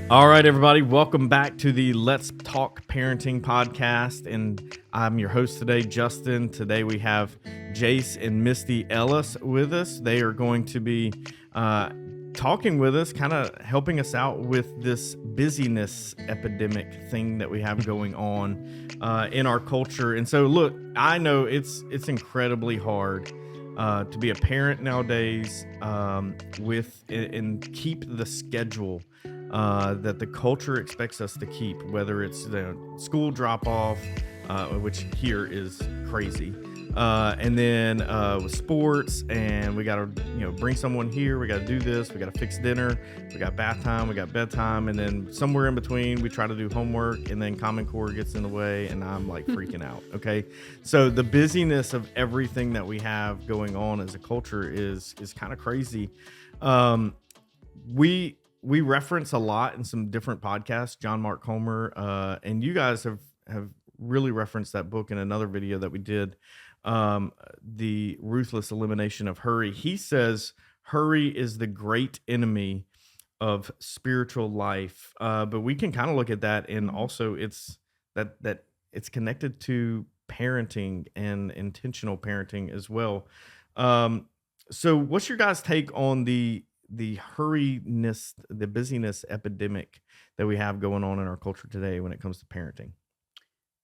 All right, everybody, welcome back to the Let's Talk Parenting podcast. And I'm your host today, Justin. Today we have Jace and Misty Ellis with us. They are going to be talking with us, kind of helping us out with this busyness epidemic thing that we have going on in our culture. And so, look, I know it's incredibly hard to be a parent nowadays and keep the schedule that the culture expects us to keep, whether it's the school drop off, which here is crazy, and then with sports, and we got to bring someone here, we got to do this, we got to fix dinner, we got bath time, we got bedtime, and then somewhere in between we try to do homework, and then Common Core gets in the way, and I'm like freaking out. Okay, so the busyness of everything that we have going on as a culture is kind of crazy. We reference a lot in some different podcasts, John Mark Comer, and you guys have really referenced that book in another video that we did, The Ruthless Elimination of Hurry. He says hurry is the great enemy of spiritual life, but we can kind of look at that, and also it's that it's connected to parenting and intentional parenting as well. So what's your guys' take on the hurriness, the busyness epidemic that we have going on in our culture today when it comes to parenting?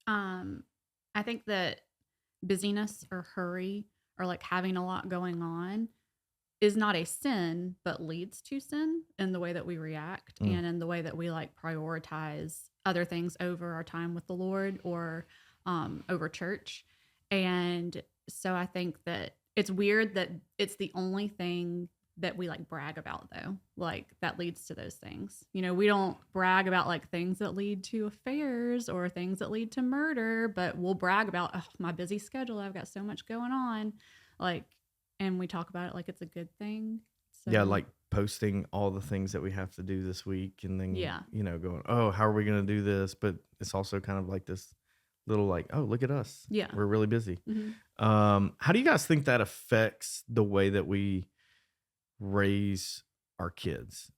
I think that busyness or hurry or like having a lot going on is not a sin, but leads to sin in the way that we react and in the way that we like prioritize other things over our time with the Lord or over church. And so I think that it's weird that it's the only thing that we like brag about, though, like that leads to those things. We don't brag about like things that lead to affairs or things that lead to murder, but we'll brag about my busy schedule. I've got so much going on, like, and we talk about it like it's a good thing. So, Yeah, like posting all the things that we have to do this week, and then yeah, going, oh, how are we going to do this? But it's also kind of like this little like, oh, look at us, yeah. we're really busy. Mm-hmm. How do you guys think that affects the way that we raise our kids,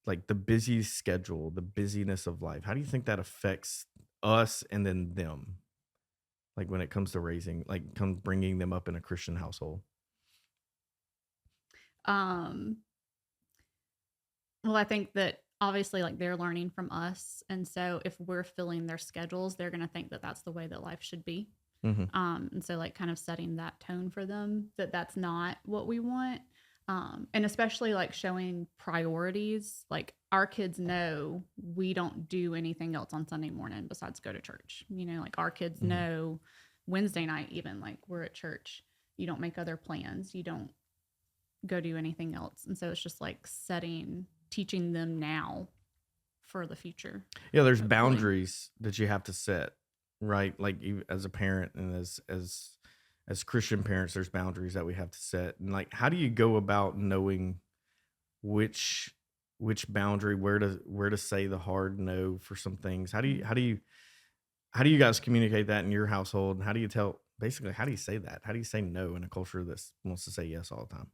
like the busy schedule, the busyness of life? How do you think that affects us and then them, like when it comes to raising, like bringing them up in a Christian household? Well, I think that obviously like they're learning from us, and so if we're filling their schedules, they're going to think that that's the way that life should be. Mm-hmm. And so like kind of setting that tone for them that that's not what we want. And especially like showing priorities, like our kids know we don't do anything else on Sunday morning besides go to church. Like our kids know Wednesday night, even like we're at church, you don't make other plans. You don't go do anything else. And so it's just like teaching them now for the future. Yeah, there's hopefully. boundaries that you have to set, right? Like as a parent and as Christian parents, there's boundaries that we have to set. And like, how do you go about knowing which boundary, where to say the hard no for some things? How do you guys communicate that in your household? And how do you say that? How do you say no in a culture that wants to say yes all the time?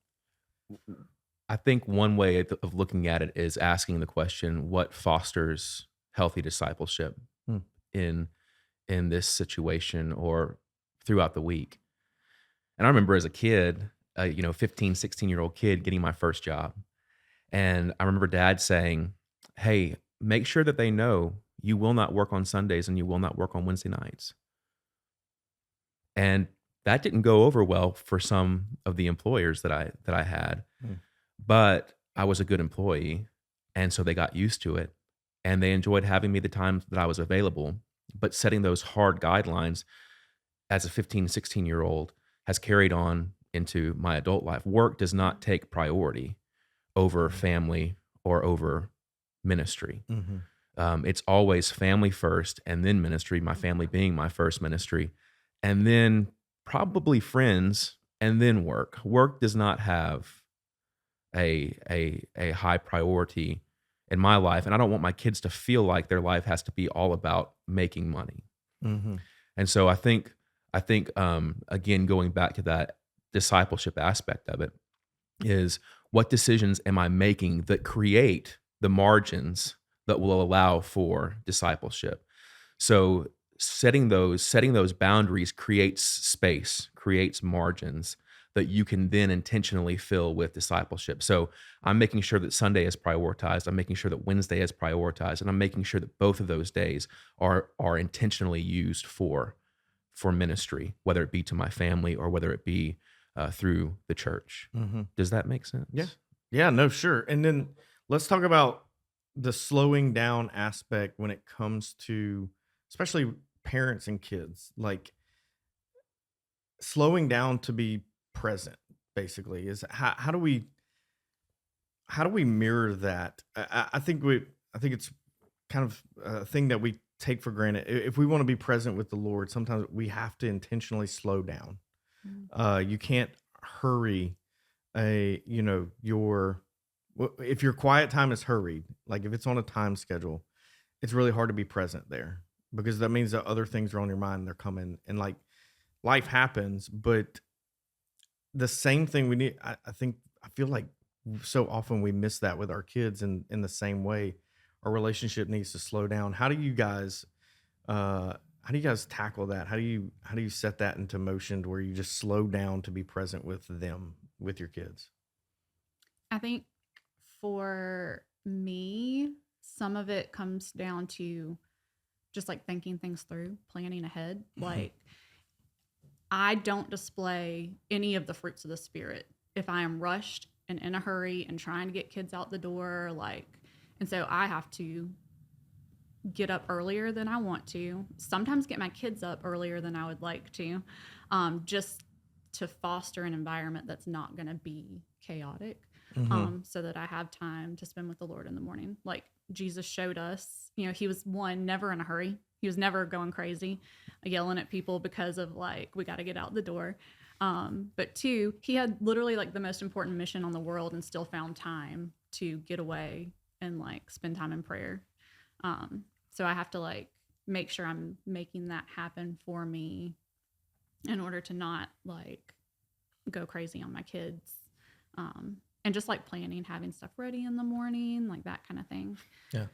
I think one way of looking at it is asking the question, what fosters healthy discipleship in this situation or throughout the week? And I remember as a kid, 15, 16-year-old kid getting my first job. And I remember Dad saying, hey, make sure that they know you will not work on Sundays and you will not work on Wednesday nights. And that didn't go over well for some of the employers that I had. But I was a good employee, and so they got used to it, and they enjoyed having me the times that I was available. But setting those hard guidelines as a 15, 16-year-old has carried on into my adult life. Work does not take priority over family or over ministry. It's always family first and then ministry, my family being my first ministry, and then probably friends and then work. Work does not have a high priority in my life, and I don't want my kids to feel like their life has to be all about making money. And so I think again, going back to that discipleship aspect of it, is what decisions am I making that create the margins that will allow for discipleship. So setting those boundaries creates space, creates margins that you can then intentionally fill with discipleship. So I'm making sure that Sunday is prioritized. I'm making sure that Wednesday is prioritized, and I'm making sure that both of those days are intentionally used for ministry, whether it be to my family or whether it be through the church. Mm-hmm. Does that make sense? Yeah. Yeah, no, sure. And then let's talk about the slowing down aspect when it comes to especially parents and kids. Like slowing down to be present basically is how do we mirror that? I think it's kind of a thing that we take for granted. If we want to be present with the Lord, sometimes we have to intentionally slow down. You can't hurry if your quiet time is hurried, like if it's on a time schedule, it's really hard to be present there because that means that other things are on your mind and they're coming, and like life happens. But the same thing we need, I feel like so often we miss that with our kids, and in the same way our relationship needs to slow down. How do you guys tackle that? How do you set that into motion to where you just slow down to be present with them, with your kids? I think for me, some of it comes down to just like thinking things through, planning ahead. Like I don't display any of the fruits of the Spirit if I am rushed and in a hurry and trying to get kids out the door. And so I have to get up earlier than I want to, sometimes get my kids up earlier than I would like to, just to foster an environment that's not going to be chaotic, so that I have time to spend with the Lord in the morning. Like Jesus showed us, he was never in a hurry. He was never going crazy, yelling at people because of we got to get out the door. But two, he had literally the most important mission on the world and still found time to get away and spend time in prayer. So I have to make sure I'm making that happen for me in order to not go crazy on my kids. And just planning, having stuff ready in the morning, that kind of thing. Yeah.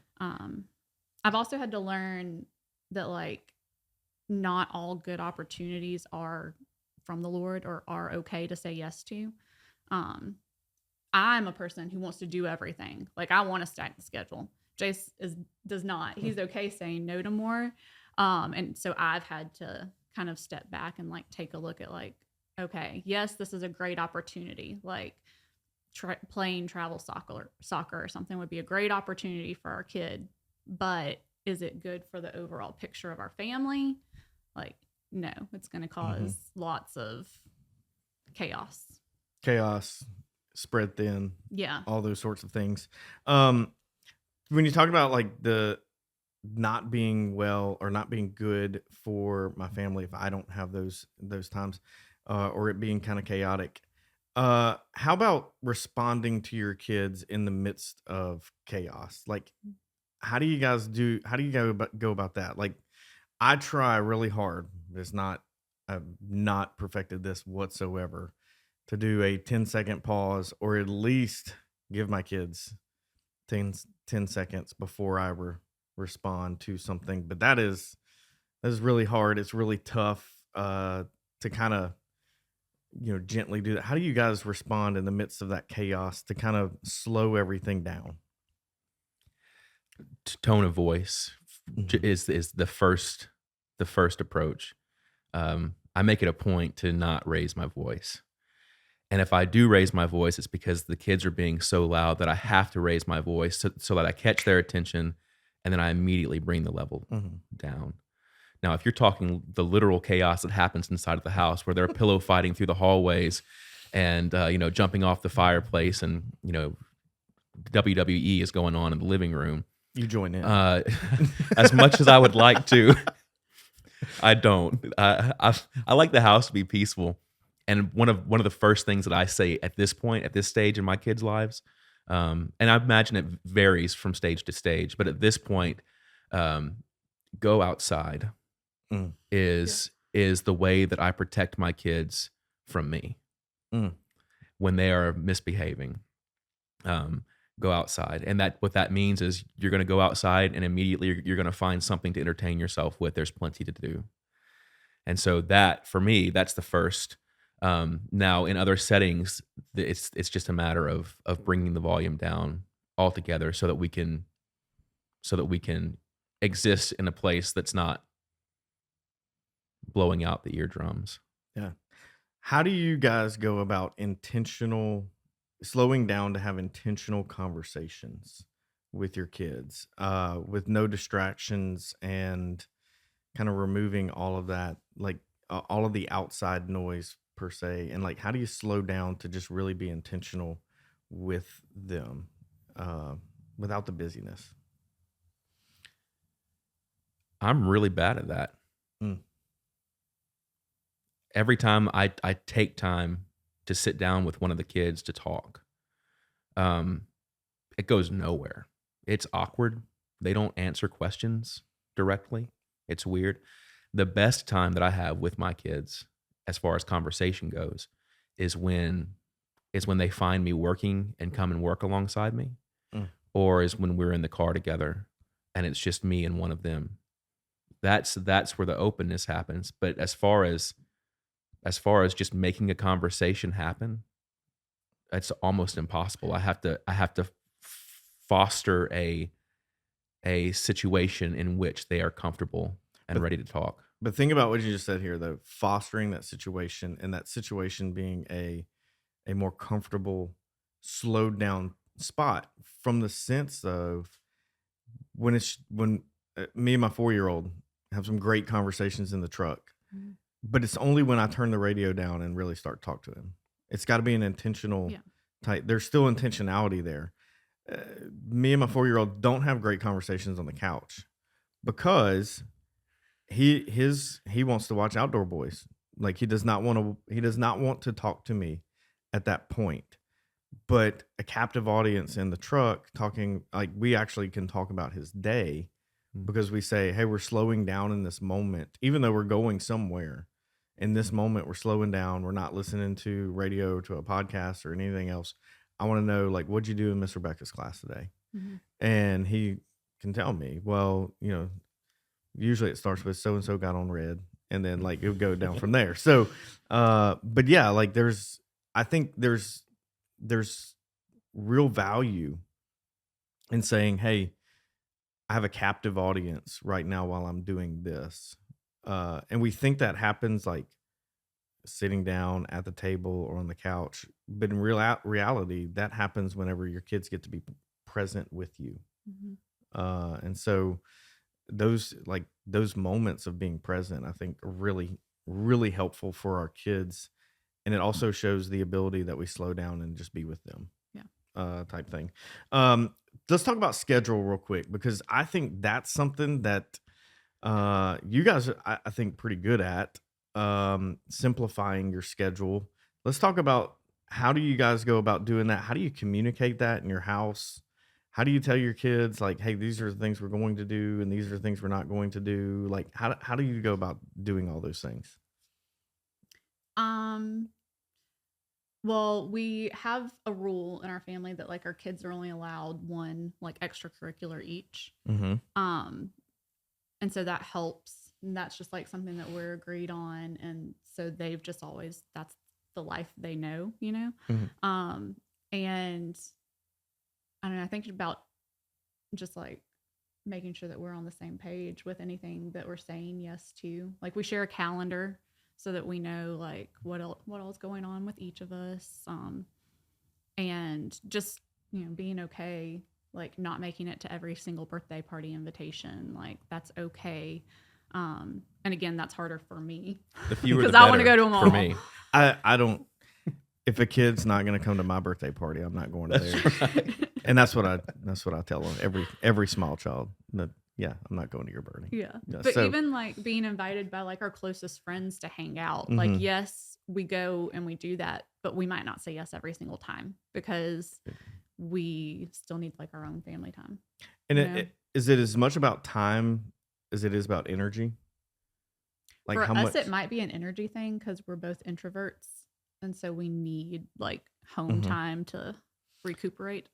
I've also had to learn that not all good opportunities are from the Lord or are okay to say yes to. I'm a person who wants to do everything. I want to stack the schedule. Jace does not. He's okay saying no to more. And so I've had to kind of step back and take a look at okay, yes, this is a great opportunity. Playing travel soccer or something would be a great opportunity for our kid, but is it good for the overall picture of our family? No, it's going to cause lots of chaos, spread thin, all those sorts of things. When you talk about the not being well or not being good for my family, if I don't have those times, or it being kind of chaotic, how about responding to your kids in the midst of chaos? How do you go about that? I try really hard. I've not perfected this whatsoever, to do a 10-second pause, or at least give my kids 10 seconds before I respond to something. But that is really hard. It's really tough to kind of gently do that. How do you guys respond in the midst of that chaos to kind of slow everything down? Tone of voice is the first approach. I make it a point to not raise my voice. And if I do raise my voice, it's because the kids are being so loud that I have to raise my voice so that I catch their attention, and then I immediately bring the level down. Now, if you're talking the literal chaos that happens inside of the house, where they're pillow fighting through the hallways and jumping off the fireplace, and WWE is going on in the living room, you join in. As much as I would like to, I don't. I like the house to be peaceful. And one of the first things that I say at this stage in my kids' lives, and I imagine it varies from stage to stage, but at this point, go outside is the way that I protect my kids from me when they are misbehaving. go outside. And that what that means is you're going to go outside and immediately you're going to find something to entertain yourself with. There's plenty to do. And so that for me, that's the first. Now in other settings, it's just a matter of bringing the volume down altogether so that we can exist in a place that's not blowing out the eardrums. Yeah. How do you guys go about slowing down to have intentional conversations with your kids, with no distractions and kind of removing all of that, like all of the outside noise per se? And like, how do you slow down to just really be intentional with them, without the busyness? I'm really bad at that. Mm. Every time I take time to sit down with one of the kids to talk, it goes nowhere. It's awkward. They don't answer questions directly. It's weird. The best time that I have with my kids, as far as conversation goes, is when they find me working and come and work alongside me, or is when we're in the car together and it's just me and one of them. That's where the openness happens. But as far as just making a conversation happen, it's almost impossible. I have to foster a situation in which they are comfortable and ready to talk. But think about what you just said here, though, fostering that situation, and that situation being a more comfortable, slowed down spot, from the sense of when me and my 4-year-old have some great conversations in the truck, but it's only when I turn the radio down and really start to talk to him. It's got to be an intentional type. There's still intentionality there. Me and my 4-year-old don't have great conversations on the couch because he wants to watch Outdoor Boys. Like he does not want to talk to me at that point. But a captive audience in the truck talking, like we actually can talk about his day, because we say, hey, we're slowing down in this moment, even though we're going somewhere. In this moment, we're slowing down. We're not listening to radio, to a podcast or anything else. I want to know, like, what'd you do in Miss Rebecca's class today? And he can tell me, well, usually it starts with so-and-so got on red, and then like it would go down from there. So, but yeah, like I think there's real value in saying, hey, I have a captive audience right now while I'm doing this. And we think that happens like sitting down at the table or on the couch. But in reality, that happens whenever your kids get to be present with you. And so those moments of being present, I think, are really, really helpful for our kids. And it also shows the ability that we slow down and just be with them. Type thing. Let's talk about schedule real quick, because I think that's something that you guys are, I think, pretty good at, simplifying your schedule. Let's talk about, how do you guys go about doing that? How do you communicate that in your house? How do you tell your kids, like, hey, these are the things we're going to do and these are the things we're not going to do? Like, how do you go about doing all those things? Well, we have a rule in our family that like our kids are only allowed one like extracurricular each. And so that helps. And that's just like something that we're agreed on. And so they've just always, that's the life they know, and I don't know, I think about just like making sure that we're on the same page with anything that we're saying yes to. Like we share a calendar so that we know like what else going on with each of us, and just being okay, like not making it to every single birthday party invitation, like that's okay. And again, that's harder for me because I want to go to them all. For me, I don't. If a kid's not going to come to my birthday party, I'm not going to theirs. Right. And that's what I tell them, every small child. Yeah, I'm not going to your birthday. Yeah. But so, even like being invited by like our closest friends to hang out, like, yes, we go and we do that, but we might not say yes every single time because we still need like our own family time. And is it as much about time as it is about energy? Like for us, it might be an energy thing because we're both introverts. And so we need like home time to recuperate.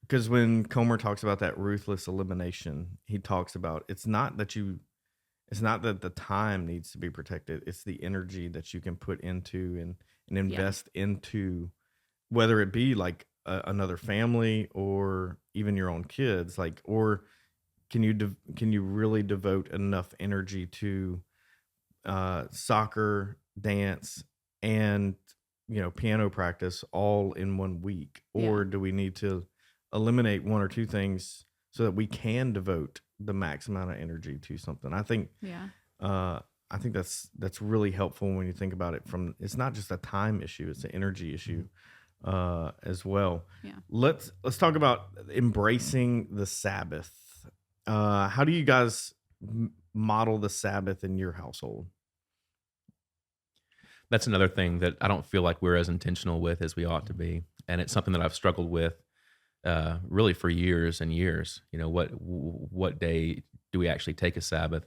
Because when Comer talks about that ruthless elimination, he talks about it's not that the time needs to be protected. It's the energy that you can put into and Yeah. invest into, whether it be like another family or even your own kids. Like, or can you really devote enough energy to soccer, dance, and piano practice all in one week, Yeah. or do we need to eliminate one or two things so that we can devote the max amount of energy to something? Yeah. Uh, I think that's really helpful when you think about it. From it's not just a time issue; it's an energy issue as well. Yeah. Let's talk about embracing the Sabbath. How do you guys model the Sabbath in your household? That's another thing that I don't feel like we're as intentional with as we ought to be, and it's something that I've struggled with really for years and years. You know, what day do we actually take a Sabbath?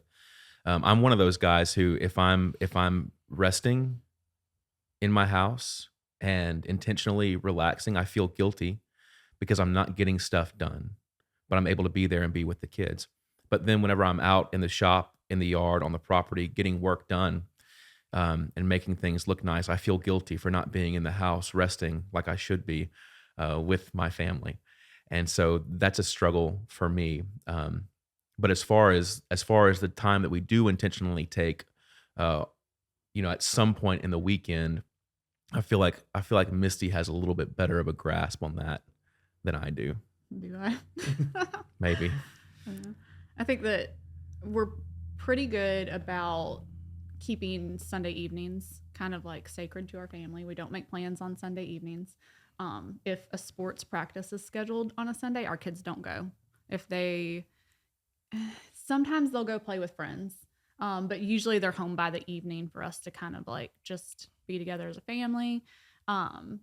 I'm one of those guys who, if I'm resting in my house and intentionally relaxing, I feel guilty because I'm not getting stuff done, but I'm able to be there and be with the kids. But then whenever I'm out in the shop, in the yard, on the property, getting work done, and making things look nice, I feel guilty for not being in the house resting like I should be with my family, and so that's a struggle for me. But as far as the time that we do intentionally take, uh, at some point in the weekend, I feel like Misty has a little bit better of a grasp on that than I do. Do I? Maybe. Yeah. I think that we're pretty good about keeping Sunday evenings kind of like sacred to our family. We don't make plans on Sunday evenings. If a sports practice is scheduled on a Sunday, our kids don't go. If they, sometimes they'll go play with friends, but usually they're home by the evening for us to kind of like just be together as a family.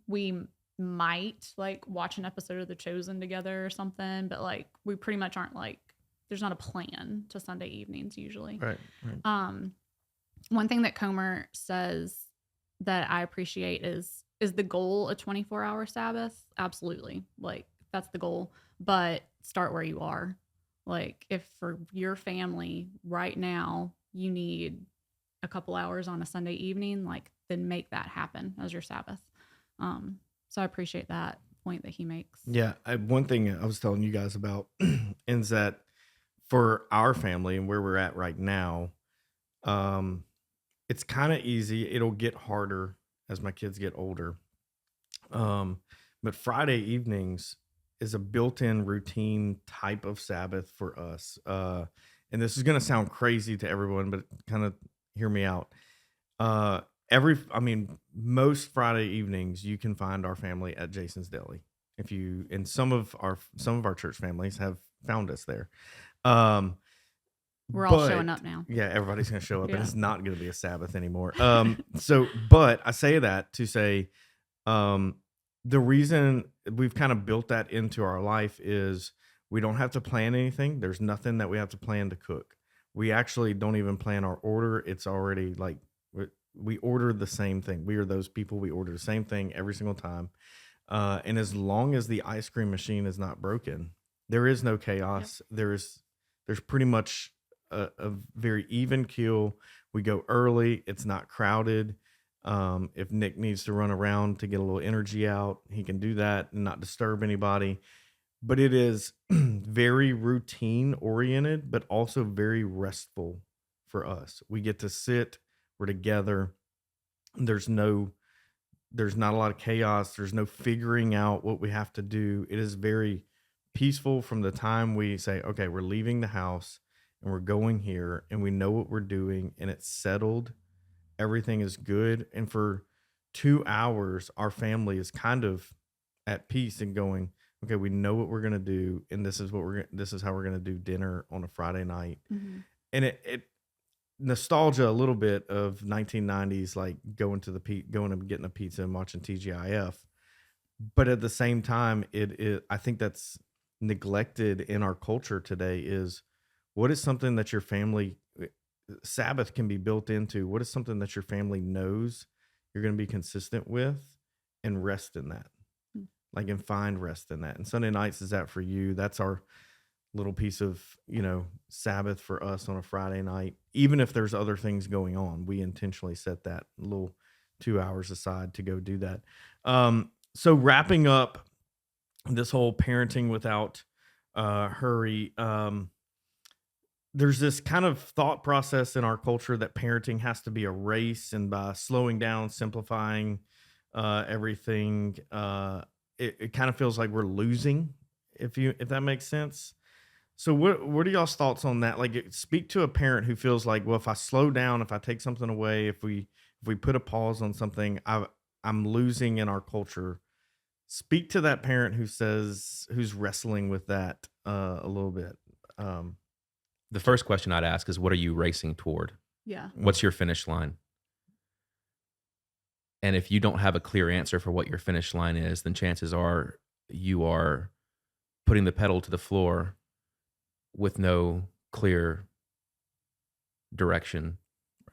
We might like watch an episode of The Chosen together or something, but like we pretty much aren't like, there's not a plan to Sunday evenings usually. Right. One thing that Comer says that I appreciate is the goal a 24-hour Sabbath? Absolutely. Like that's the goal, but start where you are. Like if for your family right now you need a couple hours on a Sunday evening, like then make that happen as your Sabbath. So I appreciate that point that he makes. Yeah, one thing I was telling you guys about is that for our family and where we're at right now, um, it's kind of easy. It'll get harder as my kids get older. Um, but Friday evenings is a built-in routine type of Sabbath for us. And this is going to sound crazy to everyone, but kind of hear me out. Uh, I mean, most Friday evenings you can find our family at Jason's Deli. If you and some of our church families have found us there. Um, We're all but showing up now. yeah, everybody's gonna show up, and Yeah. it's not gonna be a Sabbath anymore. But I say that to say, um, the reason we've kind of built that into our life is we don't have to plan anything. There's nothing that we have to plan to cook. We actually don't even plan our order. It's already like we order the same thing. We are those people. We order the same thing every single time. And as long as the ice cream machine is not broken, there is no chaos. There's pretty much a very even keel. We go early. It's not crowded. If Nick needs to run around to get a little energy out, he can do that and not disturb anybody. But it is very routine oriented, but also very restful for us. We get to sit, we're together. There's no there's not a lot of chaos. There's no figuring out what we have to do. It is very peaceful from the time we say, okay, we're leaving the house and we're going here and we know what we're doing and it's settled. Everything is good. And for 2 hours, our family is kind of at peace and going, okay, we know what we're going to do. And this is how we're going to do dinner on a Friday night. Mm-hmm. And it nostalgia a little bit of 1990s, like going and getting a pizza and watching TGIF. But at the same time, I think that's neglected in our culture today is what is something that your family Sabbath can be built into. What is something that your family knows you're going to be consistent with and rest in that? like, and find rest in that. And Sunday nights is that for you. That's our little piece of, Sabbath for us on a Friday night. Even if there's other things going on, we intentionally set that little 2 hours aside to go do that. So wrapping up this whole parenting without hurry, there's this kind of thought process in our culture that parenting has to be a race, and by slowing down, simplifying everything, it kind of feels like we're losing, if that makes sense. So what are y'all's thoughts on that? Like, speak to a parent who feels like, well, if I slow down, if I take something away, if we put a pause on something, I'm losing in our culture. Speak to that parent who's wrestling with that a little bit. The first question I'd ask is, what are you racing toward? Yeah. What's your finish line? And if you don't have a clear answer for what your finish line is, then chances are you are putting the pedal to the floor with no clear direction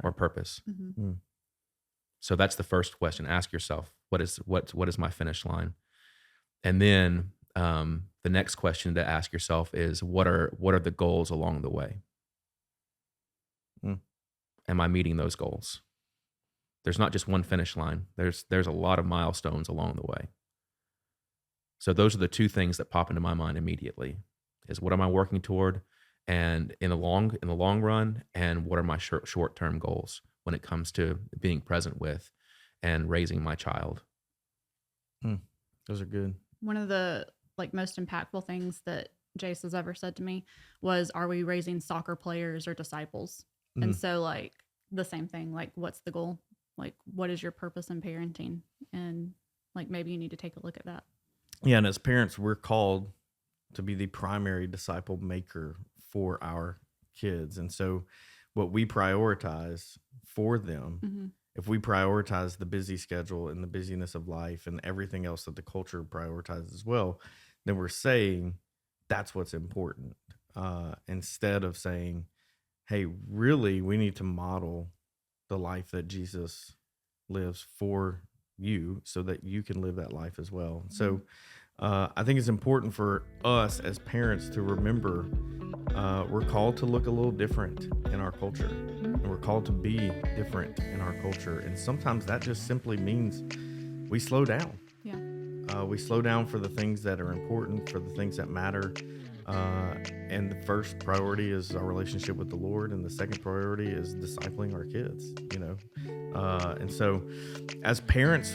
or purpose. Mm-hmm. So that's the first question. Ask yourself, what is my finish line? And then the next question to ask yourself is, what are the goals along the way? Am I meeting those goals? There's not just one finish line. There's a lot of milestones along the way. So those are the two things that pop into my mind immediately: is what am I working toward, and in the long run, and what are my short-term goals when it comes to being present with and raising my child. Those are good. One of the most impactful things that Jace has ever said to me was, are we raising soccer players or disciples? And so the same thing, what's the goal? What is your purpose in parenting? And maybe you need to take a look at that. Yeah. And as parents, we're called to be the primary disciple maker for our kids. And so what we prioritize for them, if we prioritize the busy schedule and the busyness of life and everything else that the culture prioritizes as well, then we're saying that's what's important, instead of saying, hey, really, we need to model the life that Jesus lives for you so that you can live that life as well. So I think it's important for us as parents to remember we're called to look a little different in our culture, and we're called to be different in our culture. And sometimes that just simply means we slow down. Yeah. We slow down for the things that are important, for the things that matter. And the first priority is our relationship with the Lord, and the second priority is discipling our kids, and so as parents,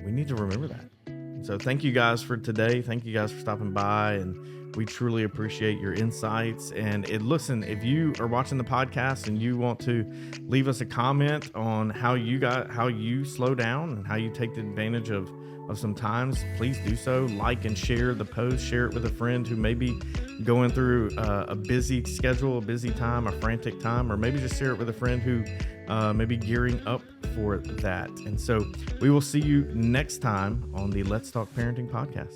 we need to remember that. So thank you guys for today. Thank you guys for stopping by, and we truly appreciate your insights. And listen, if you are watching the podcast and you want to leave us a comment on how you slow down and how you take advantage of some times, please do so. Like and share the post, share it with a friend who may be going through a busy schedule, a busy time, a frantic time, or maybe just share it with a friend who may be gearing up for that. And so we will see you next time on the Let's Talk Parenting podcast.